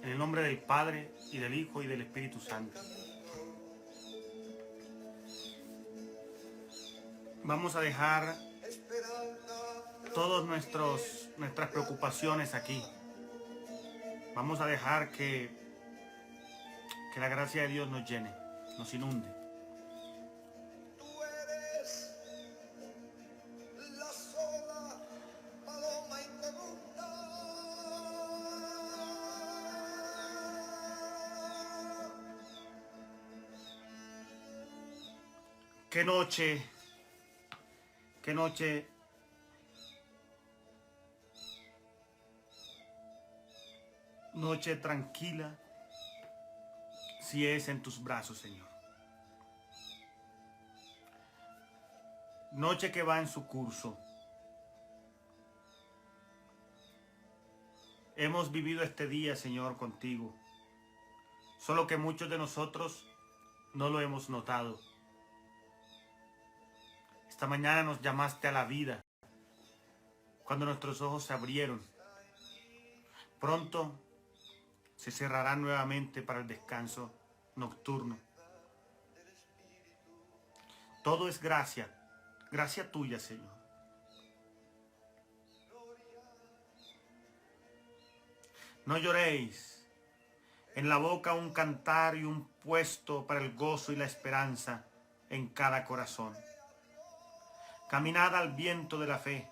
En el nombre del Padre, y del Hijo, y del Espíritu Santo. Vamos a dejar todas nuestras preocupaciones aquí. Vamos a dejar que la gracia de Dios nos llene, nos inunde. Qué noche tranquila si es en tus brazos, Señor. Noche que va en su curso. Hemos vivido este día, Señor, contigo. Solo que muchos de nosotros no lo hemos notado. Esta mañana nos llamaste a la vida, cuando nuestros ojos se abrieron. Pronto se cerrarán nuevamente para el descanso nocturno. Todo es gracia tuya, Señor. No lloréis. En la boca un cantar y un puesto para el gozo y la esperanza en cada corazón. Caminad al viento de la fe,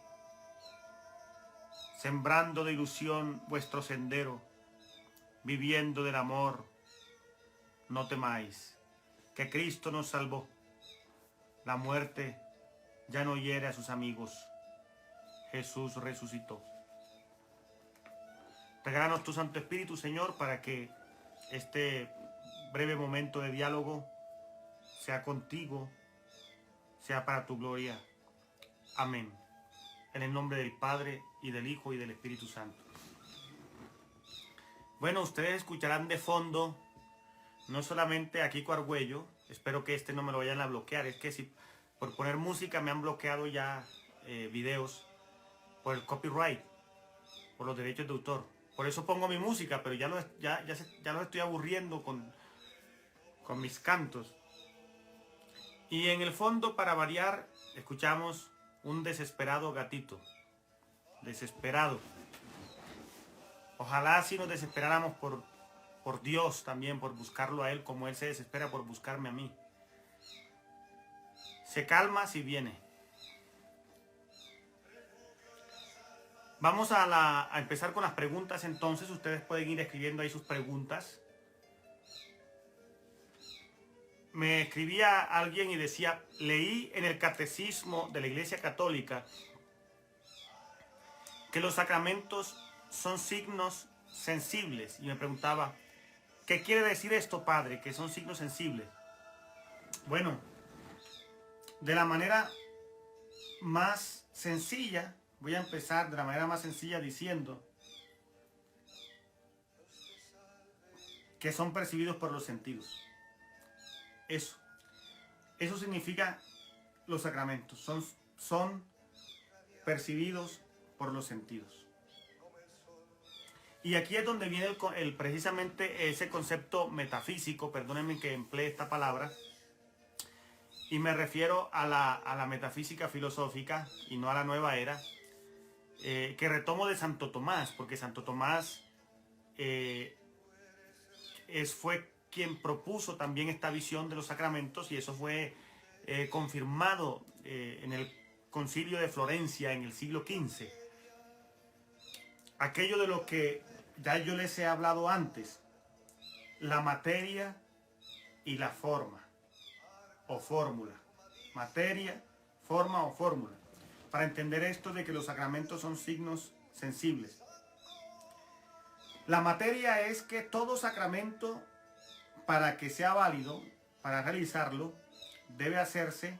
sembrando de ilusión vuestro sendero, viviendo del amor. No temáis, que Cristo nos salvó. La muerte ya no hiere a sus amigos. Jesús resucitó. Regálanos tu Santo Espíritu, Señor, para que este breve momento de diálogo sea contigo, sea para tu gloria. Amén. En el nombre del Padre, y del Hijo, y del Espíritu Santo. Bueno, ustedes escucharán de fondo, no solamente a Kiko Argüello, espero que no me lo vayan a bloquear, es que si por poner música me han bloqueado ya videos por el copyright, por los derechos de autor. Por eso pongo mi música, pero ya los estoy aburriendo con mis cantos. Y en el fondo, para variar, escuchamos un desesperado gatito. Desesperado. Ojalá si nos desesperáramos por Dios también, por buscarlo a Él, como Él se desespera por buscarme a mí. Se calma si viene. Vamos a empezar con las preguntas, entonces ustedes pueden ir escribiendo ahí sus preguntas. Me escribía alguien y decía, leí en el Catecismo de la Iglesia Católica que los sacramentos son signos sensibles. Y me preguntaba, ¿qué quiere decir esto, padre, que son signos sensibles? Bueno, de la manera más sencilla, voy a empezar de la manera más sencilla diciendo que son percibidos por los sentidos. Eso significa los sacramentos, son percibidos por los sentidos. Y aquí es donde viene precisamente ese concepto metafísico, perdónenme que emplee esta palabra, y me refiero a la metafísica filosófica y no a la nueva era, que retomo de Santo Tomás, porque Santo Tomás fue quien propuso también esta visión de los sacramentos, y eso fue confirmado en el Concilio de Florencia en el siglo XV. Aquello de lo que ya yo les he hablado antes, la materia y la forma o fórmula. Materia, forma o fórmula. Para entender esto de que los sacramentos son signos sensibles. La materia es que todo sacramento, para que sea válido, para realizarlo, debe hacerse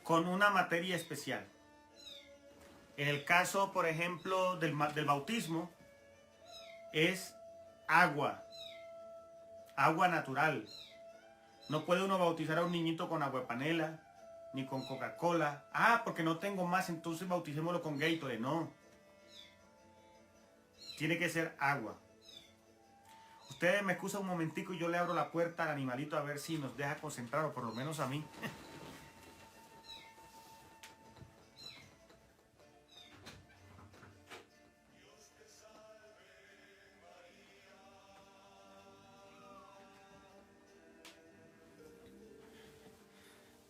con una materia especial. En el caso, por ejemplo, del bautismo, es agua natural. No puede uno bautizar a un niñito con agua de panela, ni con Coca-Cola. Ah, porque no tengo más, entonces bauticémoslo con Gatorade. No. Tiene que ser agua. ustedes me excusan un momentico y yo le abro la puerta al animalito a ver si nos deja concentrar, o por lo menos a mí.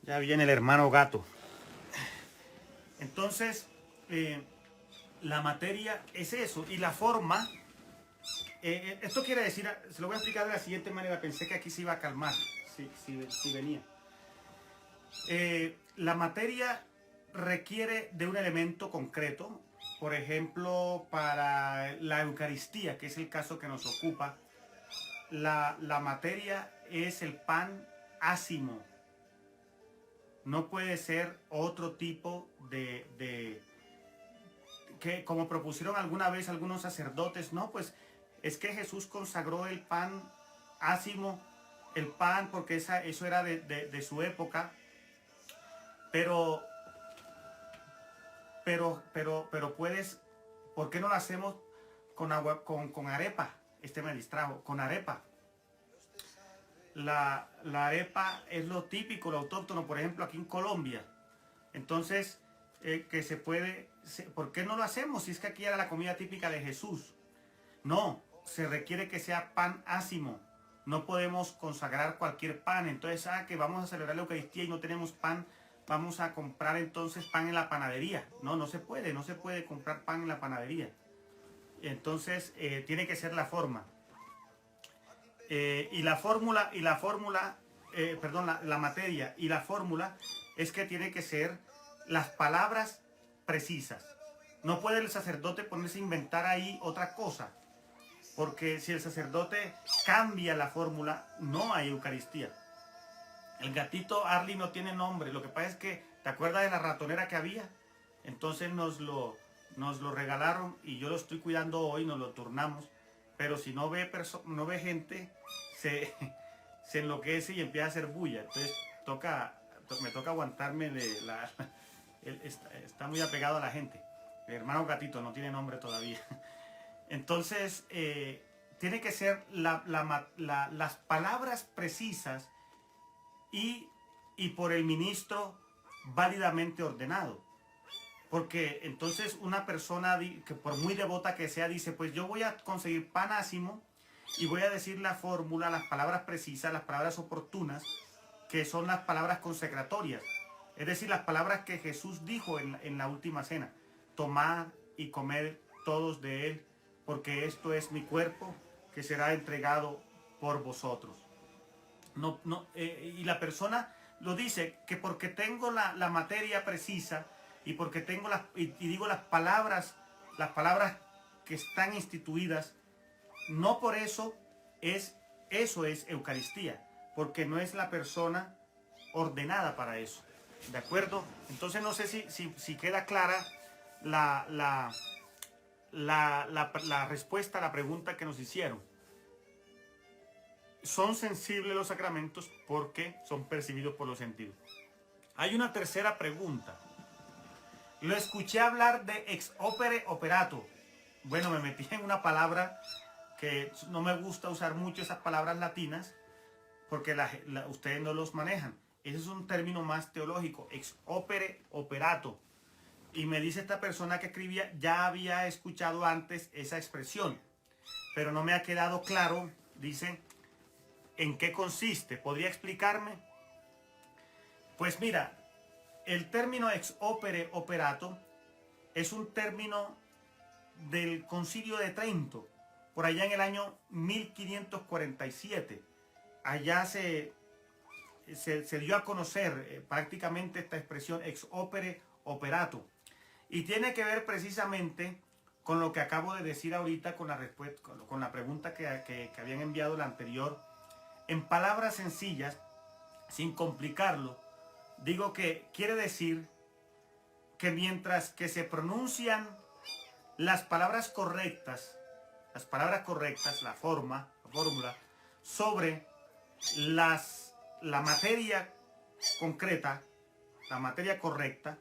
Ya viene el hermano gato. Entonces, la materia es eso, y la forma, esto quiere decir, se lo voy a explicar de la siguiente manera, pensé que aquí se iba a calmar, si venía. La materia requiere de un elemento concreto, por ejemplo, para la Eucaristía, que es el caso que nos ocupa, la materia es el pan ácimo. No puede ser otro tipo que como propusieron alguna vez algunos sacerdotes, no, pues es que Jesús consagró el pan ácimo, el pan, porque eso era de su época, pero puedes, ¿por qué no lo hacemos con agua, con arepa? Me distrajo, con arepa. La arepa es lo típico, lo autóctono, por ejemplo, aquí en Colombia. Entonces, que se puede, ¿por qué no lo hacemos? Si es que aquí era la comida típica de Jesús. No, se requiere que sea pan ácimo. No podemos consagrar cualquier pan. Entonces, que vamos a celebrar la Eucaristía y no tenemos pan, vamos a comprar entonces pan en la panadería. No, no se puede comprar pan en la panadería. Entonces, tiene que ser la forma. La materia y la fórmula es que tiene que ser las palabras precisas. No puede el sacerdote ponerse a inventar ahí otra cosa, porque si el sacerdote cambia la fórmula, no hay Eucaristía. El gatito Arlie no tiene nombre, lo que pasa es que, ¿te acuerdas de la ratonera que había? Entonces nos lo regalaron y yo lo estoy cuidando hoy, nos lo turnamos. Pero si no ve gente, se enloquece y empieza a hacer bulla. Entonces me toca aguantarme está muy apegado a la gente. El hermano gatito no tiene nombre todavía. Entonces, tiene que ser las palabras precisas y por el ministro válidamente ordenado. Porque entonces una persona que por muy devota que sea dice, pues yo voy a conseguir pan ácimo y voy a decir la fórmula, las palabras precisas, las palabras oportunas, que son las palabras consecratorias. Es decir, las palabras que Jesús dijo en la última cena. Tomad y comed todos de él, porque esto es mi cuerpo que será entregado por vosotros. Y la persona lo dice, que porque tengo la materia precisa, y porque tengo y digo las palabras que están instituidas, no por eso eso es Eucaristía, porque no es la persona ordenada para eso. ¿De acuerdo? Entonces no sé si queda clara la respuesta a la pregunta que nos hicieron. Son sensibles los sacramentos porque son percibidos por los sentidos. Hay una tercera pregunta. Lo escuché hablar de ex opere operato. Bueno, me metí en una palabra que no me gusta usar mucho, esas palabras latinas, porque ustedes no los manejan. Ese es un término más teológico, ex opere operato. Y me dice esta persona que escribía, ya había escuchado antes esa expresión, pero no me ha quedado claro, dice, ¿en qué consiste? ¿Podría explicarme? Pues mira, el término ex opere operato es un término del Concilio de Trento, por allá en el año 1547. Allá se dio a conocer prácticamente esta expresión ex opere operato. Y tiene que ver precisamente con lo que acabo de decir ahorita, con la pregunta que habían enviado la anterior. En palabras sencillas, sin complicarlo, digo que quiere decir que mientras que se pronuncian las palabras correctas, la fórmula, sobre la materia concreta, la materia correcta,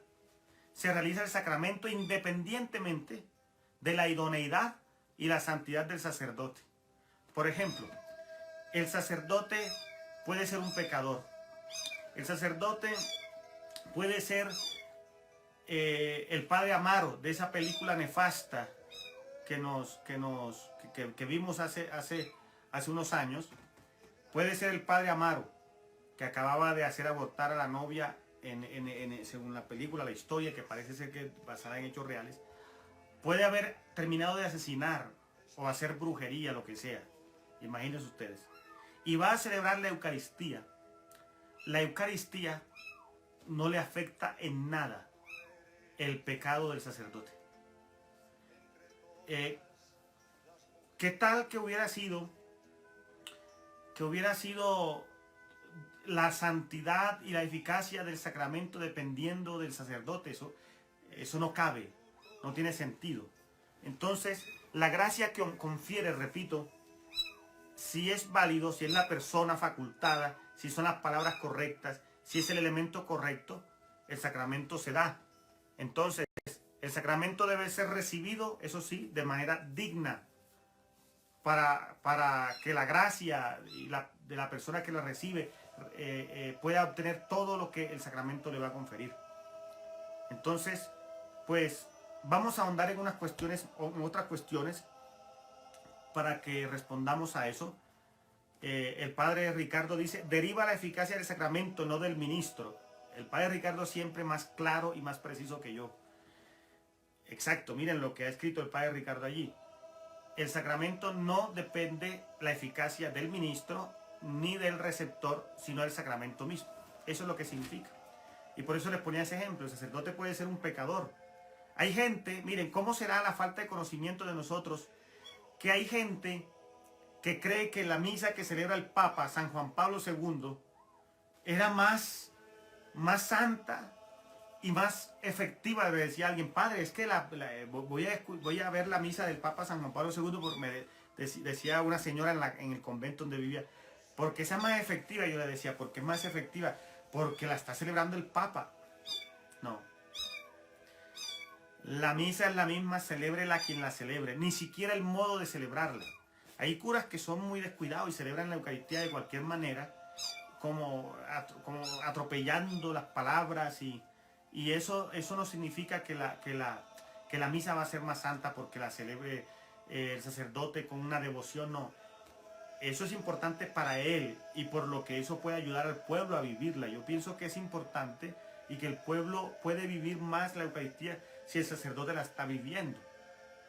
se realiza el sacramento independientemente de la idoneidad y la santidad del sacerdote. Por ejemplo, el sacerdote puede ser un pecador. El sacerdote puede ser el padre Amaro de esa película nefasta que vimos hace unos años. Puede ser el padre Amaro, que acababa de hacer abortar a la novia según la película, la historia, que parece ser que basada en hechos reales. Puede haber terminado de asesinar o hacer brujería, lo que sea. Imagínense ustedes. Y va a celebrar la Eucaristía. La Eucaristía no le afecta en nada el pecado del sacerdote. ¿Qué tal que hubiera sido la santidad y la eficacia del sacramento dependiendo del sacerdote? Eso no cabe, no tiene sentido. Entonces, la gracia que confiere, repito, si es válido, si es la persona facultada, si son las palabras correctas, si es el elemento correcto, el sacramento se da. Entonces, el sacramento debe ser recibido, eso sí, de manera digna, para que la gracia de la persona que la recibe pueda obtener todo lo que el sacramento le va a conferir. Entonces, pues vamos a ahondar en unas cuestiones o en otras cuestiones para que respondamos a eso. El padre Ricardo dice, deriva la eficacia del sacramento, no del ministro. El padre Ricardo siempre más claro y más preciso que yo. Exacto, miren lo que ha escrito el padre Ricardo allí. El sacramento no depende la eficacia del ministro ni del receptor, sino del sacramento mismo. Eso es lo que significa. Y por eso les ponía ese ejemplo. El sacerdote puede ser un pecador. Hay gente, miren, ¿cómo será la falta de conocimiento de nosotros? Que hay gente que cree que la misa que celebra el Papa, San Juan Pablo II, era más santa y más efectiva. Me decía alguien, padre, es que voy a ver la misa del Papa San Juan Pablo II, porque me decía una señora en el convento donde vivía, porque esa es más efectiva. Yo le decía, ¿por qué es más efectiva? Porque la está celebrando el Papa. No. La misa es la misma, celébrela quien la celebre, ni siquiera el modo de celebrarla. Hay curas que son muy descuidados y celebran la Eucaristía de cualquier manera, como atropellando las palabras, y eso no significa que la misa va a ser más santa porque la celebre el sacerdote con una devoción. No. Eso es importante para él y por lo que eso puede ayudar al pueblo a vivirla. Yo pienso que es importante y que el pueblo puede vivir más la Eucaristía si el sacerdote la está viviendo,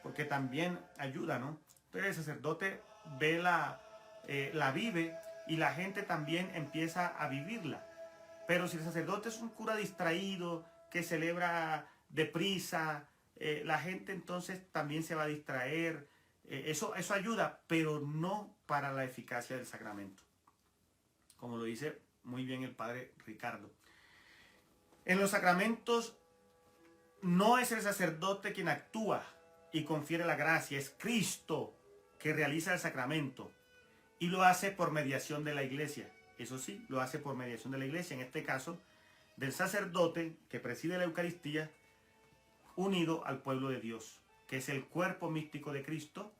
porque también ayuda, ¿no? Entonces el sacerdote la vive y la gente también empieza a vivirla. Pero si el sacerdote es un cura distraído, que celebra deprisa, la gente entonces también se va a distraer. Eso ayuda, pero no para la eficacia del sacramento, como lo dice muy bien el padre Ricardo. En los sacramentos no es el sacerdote quien actúa y confiere la gracia, es Cristo que realiza el sacramento y lo hace por mediación de la iglesia. Eso sí, lo hace por mediación de la iglesia, en este caso del sacerdote que preside la Eucaristía unido al pueblo de Dios, que es el cuerpo místico de Cristo,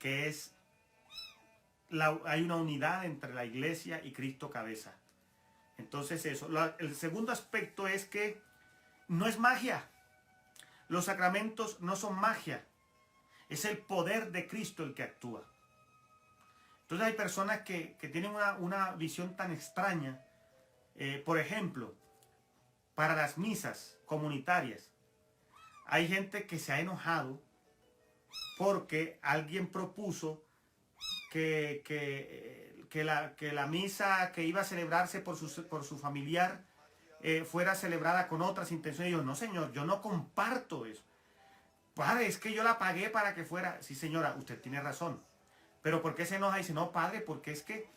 que es hay una unidad entre la iglesia y Cristo cabeza. Entonces eso. El segundo aspecto es que no es magia. Los sacramentos no son magia. Es el poder de Cristo el que actúa. Entonces hay personas que tienen una visión tan extraña. Por ejemplo, para las misas comunitarias, hay gente que se ha enojado porque alguien propuso que la misa que iba a celebrarse por su familiar fuera celebrada con otras intenciones. Y yo, no señor, yo no comparto eso. Padre, es que yo la pagué para que fuera. Sí señora, usted tiene razón. Pero ¿por qué se enoja? Y dice, no padre, porque es que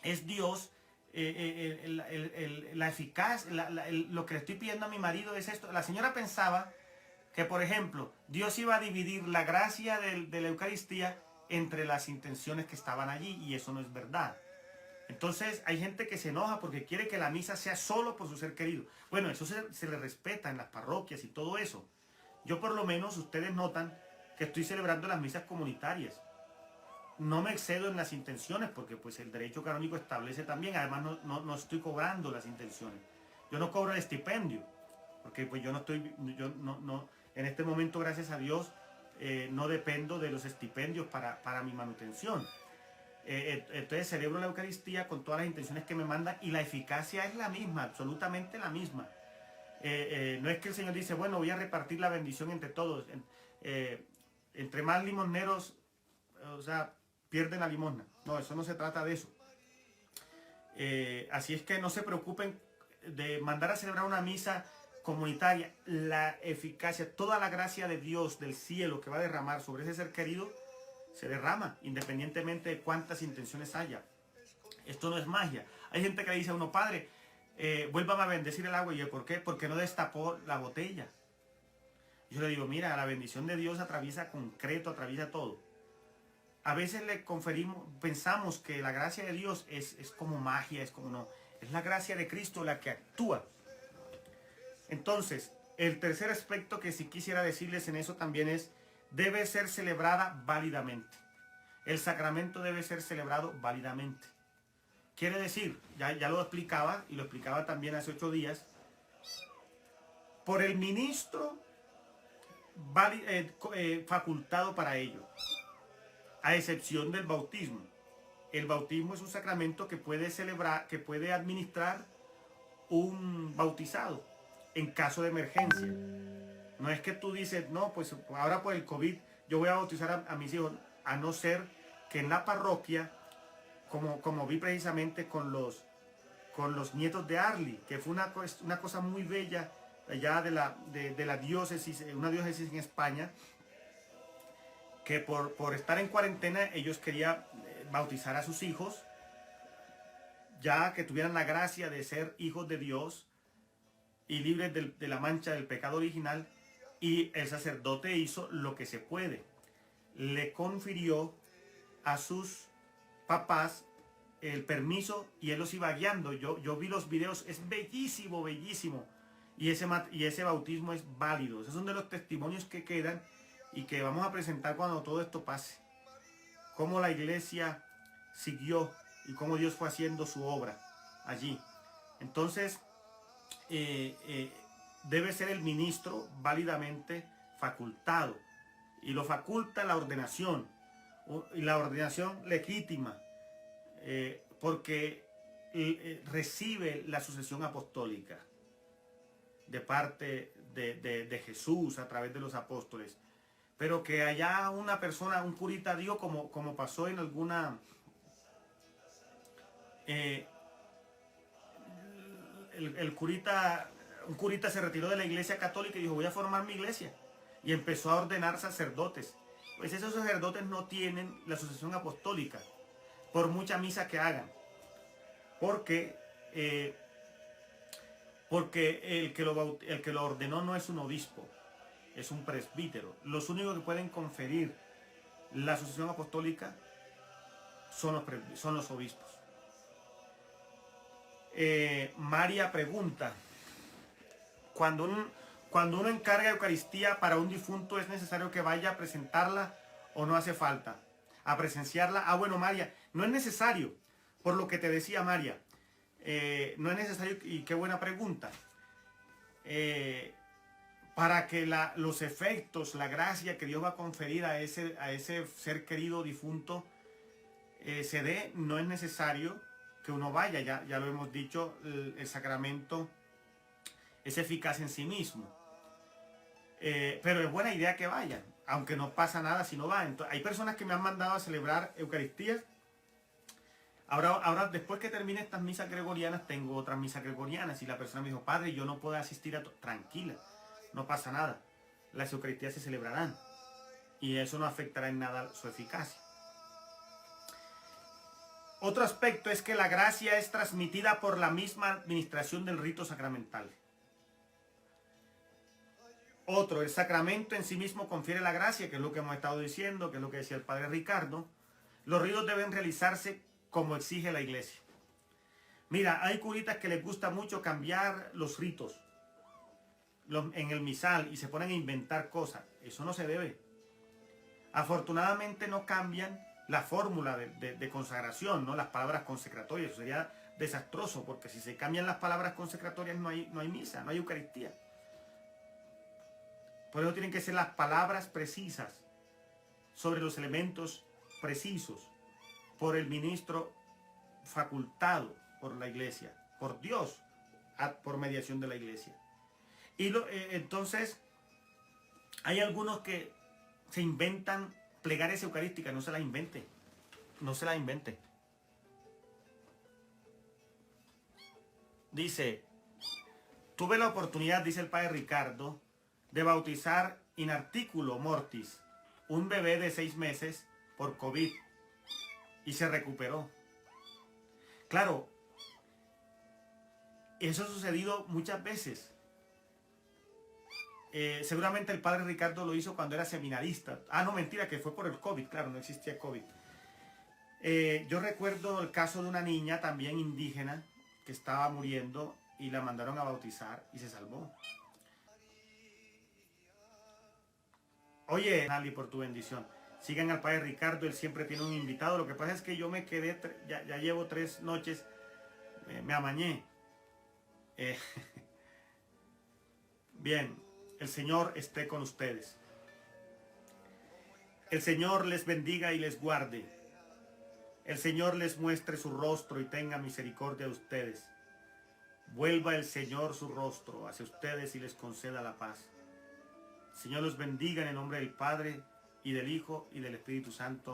es Dios, la eficaz, lo que le estoy pidiendo a mi marido es esto. La señora pensaba que, por ejemplo, Dios iba a dividir la gracia de la Eucaristía entre las intenciones que estaban allí, y eso no es verdad. Entonces hay gente que se enoja porque quiere que la misa sea solo por su ser querido. Bueno, eso se le respeta en las parroquias y todo eso. Yo por lo menos, ustedes notan que estoy celebrando las misas comunitarias. no me excedo en las intenciones, porque pues el derecho canónico establece también, además no estoy cobrando las intenciones. Yo no cobro el estipendio, porque pues yo no estoy, yo no en este momento, gracias a Dios, no dependo de los estipendios para mi manutención. Entonces celebro la Eucaristía con todas las intenciones que me mandan y la eficacia es la misma, absolutamente la misma. No es que el Señor dice, bueno, voy a repartir la bendición entre todos. Entre más limoneros, o sea, pierden la limosna. No, eso no se trata de eso. Así es que no se preocupen de mandar a celebrar una misa comunitaria. La eficacia, toda la gracia de Dios del cielo que va a derramar sobre ese ser querido, se derrama independientemente de cuántas intenciones haya. Esto no es magia. Hay gente que le dice a uno, padre, vuélvame a bendecir el agua. Y yo, ¿por qué? Porque no destapó la botella. Yo le digo, mira, la bendición de Dios atraviesa concreto, atraviesa todo. A veces le conferimos, pensamos que la gracia de Dios es como magia, es como no. Es la gracia de Cristo la que actúa. Entonces, el tercer aspecto que sí quisiera decirles en eso también es, debe ser celebrada válidamente. El sacramento debe ser celebrado válidamente. Quiere decir, ya lo explicaba, y lo explicaba también hace 8 días, por el ministro facultado para ello, a excepción del bautismo. El bautismo es un sacramento que puede celebrar, que puede administrar un bautizado en caso de emergencia. No es que tú dices, no, pues ahora por el COVID yo voy a bautizar a mis hijos, a no ser que en la parroquia, como vi precisamente con los nietos de Arly, que fue una cosa muy bella allá de la diócesis, una diócesis en España, que por estar en cuarentena ellos querían bautizar a sus hijos, ya que tuvieran la gracia de ser hijos de Dios y libres de la mancha del pecado original, y el sacerdote hizo lo que se puede. Le confirió a sus papás el permiso y él los iba guiando. Yo vi los videos, es bellísimo, bellísimo. Y ese bautismo es válido. Esos son de los testimonios que quedan y que vamos a presentar cuando todo esto pase. Cómo la iglesia siguió y cómo Dios fue haciendo su obra allí. Entonces, debe ser el ministro válidamente facultado. Y lo faculta la ordenación. Y la ordenación legítima. Porque recibe la sucesión apostólica de parte de Jesús a través de los apóstoles. Pero que haya una persona, un curita dio, como pasó en alguna... un curita se retiró de la iglesia católica y dijo, voy a formar mi iglesia. Y empezó a ordenar sacerdotes. Pues esos sacerdotes no tienen la sucesión apostólica, por mucha misa que hagan. Porque el que lo ordenó no es un obispo, es un presbítero. Los únicos que pueden conferir la sucesión apostólica son los obispos. María pregunta, cuando uno encarga Eucaristía para un difunto, ¿es necesario que vaya a presentarla o no hace falta? A presenciarla. Ah, bueno, María, no es necesario, por lo que te decía, María. No es necesario, y qué buena pregunta. Para que los efectos, la gracia que Dios va a conferir a ese ser querido difunto se dé, no es necesario que uno vaya. Ya lo hemos dicho, el sacramento es eficaz en sí mismo. Pero es buena idea que vayan, aunque no pasa nada si no van. Entonces, hay personas que me han mandado a celebrar Eucaristías. Ahora, después que termine estas misas gregorianas, tengo otras misas gregorianas. Y la persona me dijo, padre, yo no puedo asistir a... Tranquila, no pasa nada. Las Eucaristías se celebrarán. Y eso no afectará en nada su eficacia. Otro aspecto es que la gracia es transmitida por la misma administración del rito sacramental. Otro, el sacramento en sí mismo confiere la gracia, que es lo que hemos estado diciendo, que es lo que decía el padre Ricardo. Los ritos deben realizarse como exige la iglesia. Mira, hay curitas que les gusta mucho cambiar los ritos en el misal y se ponen a inventar cosas. Eso no se debe. Afortunadamente no cambian la fórmula de consagración, ¿no? Las palabras consecratorias. Eso sería desastroso, porque si se cambian las palabras consecratorias no hay misa, no hay Eucaristía. Por eso tienen que ser las palabras precisas sobre los elementos precisos por el ministro facultado por la iglesia, por Dios, por mediación de la iglesia. Y entonces hay algunos que se inventan plegarias eucarísticas. No se las invente, no se las invente. Dice, tuve la oportunidad, dice el padre Ricardo, de bautizar in articulo mortis un bebé de 6 meses por COVID y se recuperó. Claro, eso ha sucedido muchas veces. Seguramente el padre Ricardo lo hizo cuando era seminarista. Ah, no, mentira, que fue por el COVID. Claro, no existía COVID. Yo recuerdo el caso de una niña también indígena que estaba muriendo y la mandaron a bautizar y se salvó. Oye, Nali, por tu bendición. Sigan al padre Ricardo, él siempre tiene un invitado. Lo que pasa es que yo me quedé, ya llevo 3 noches, me amañé. Bien, el Señor esté con ustedes. El Señor les bendiga y les guarde. El Señor les muestre su rostro y tenga misericordia de ustedes. Vuelva el Señor su rostro hacia ustedes y les conceda la paz. El Señor los bendiga en el nombre del Padre, y del Hijo, y del Espíritu Santo.